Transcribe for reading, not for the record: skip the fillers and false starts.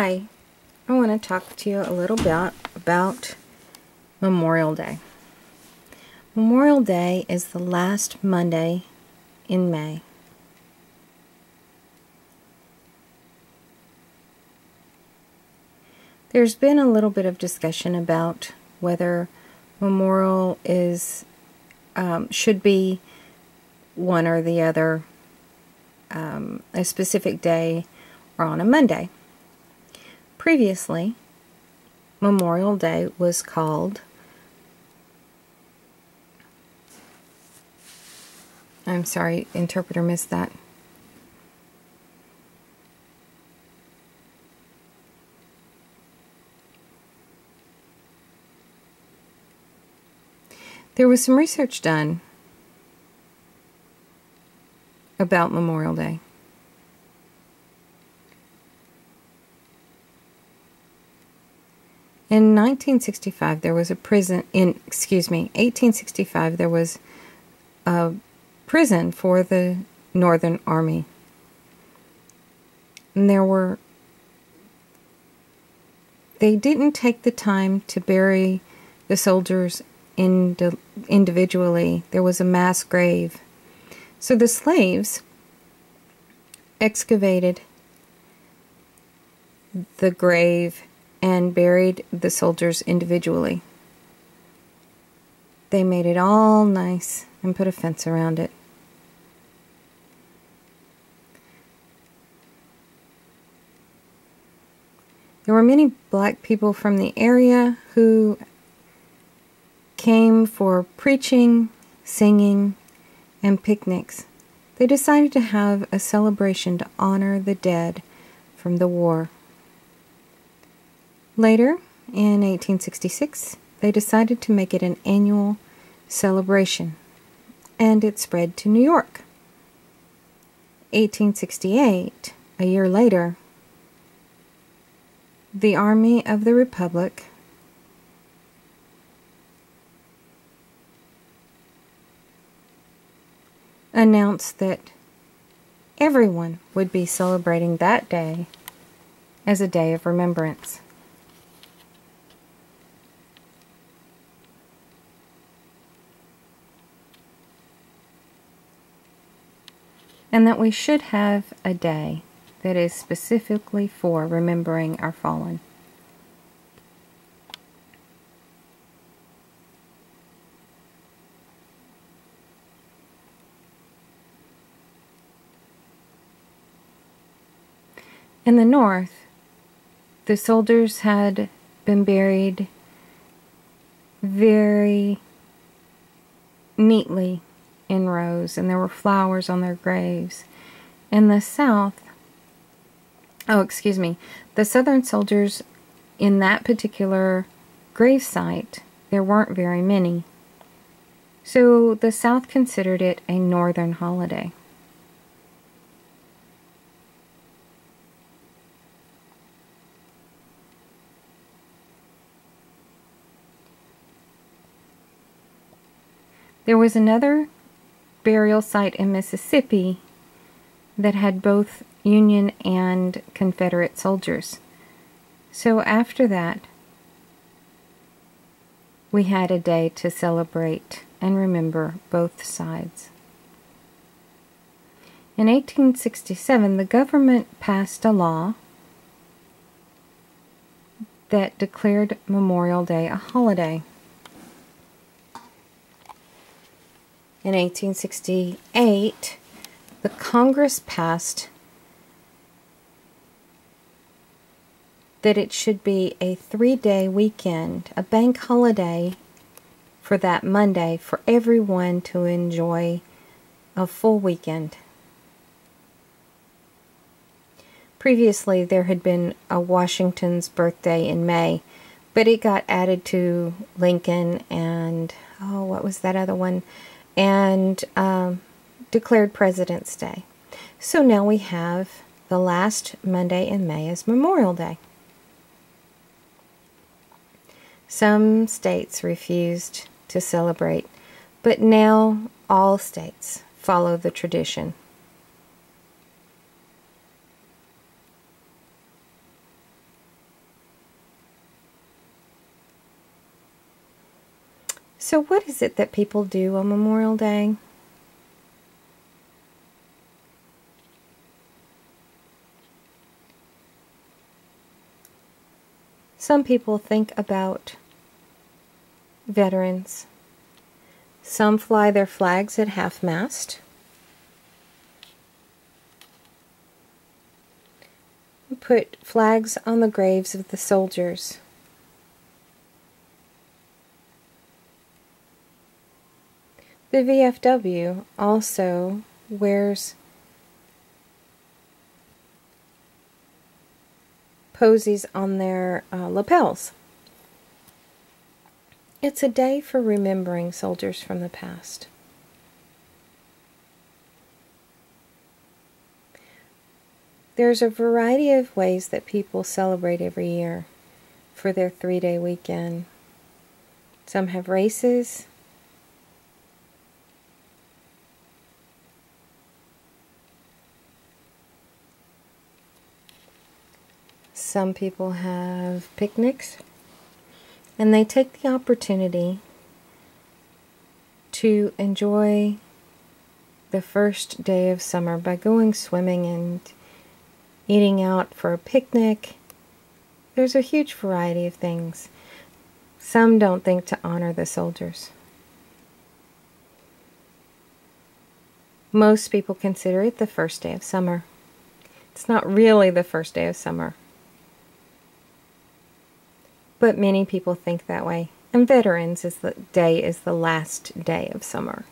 Hi, I want to talk to you a little bit about Memorial Day. Memorial Day is the last Monday in May. There's been a little bit of discussion about whether Memorial should be one or the other, a specific day or on a Monday. Previously, Memorial Day was called, I'm sorry, interpreter missed that. There was some research done about Memorial Day. In 1865, there was a prison for the Northern Army. And they didn't take the time to bury the soldiers individually. There was a mass grave. So the slaves excavated the grave and buried the soldiers individually. They made it all nice and put a fence around it. There were many black people from the area who came for preaching, singing, and picnics. They decided to have a celebration to honor the dead from the war. Later, in 1866, they decided to make it an annual celebration, and it spread to New York. 1868, a year later, the Army of the Republic announced that everyone would be celebrating that day as a day of remembrance. And that we should have a day that is specifically for remembering our fallen. In the North, the soldiers had been buried very neatly in rows, and there were flowers on their graves. In the South, the Southern soldiers in that particular grave site, there weren't very many. So the South considered it a Northern holiday. There was another burial site in Mississippi that had both Union and Confederate soldiers. So after that, we had a day to celebrate and remember both sides. In 1867, the government passed a law that declared Memorial Day a holiday. In 1868, the Congress passed that it should be a 3-day weekend, a bank holiday for that Monday, for everyone to enjoy a full weekend. Previously, there had been a Washington's birthday in May, but it got added to Lincoln and, what was that other one? And declared President's Day. So now we have the last Monday in May as Memorial Day. Some states refused to celebrate, but now all states follow the tradition. So what is it that people do on Memorial Day? Some people think about veterans. Some fly their flags at half-mast. Put flags on the graves of the soldiers. The VFW also wears posies on their lapels. It's a day for remembering soldiers from the past. There's a variety of ways that people celebrate every year for their 3-day weekend. Some have races. Some people have picnics. And they take the opportunity to enjoy the first day of summer by going swimming and eating out for a picnic. There's a huge variety of things. Some don't think to honor the soldiers. Most people consider it the first day of summer. It's not really the first day of summer. But many people think that way. And Veterans Day is the last day of summer.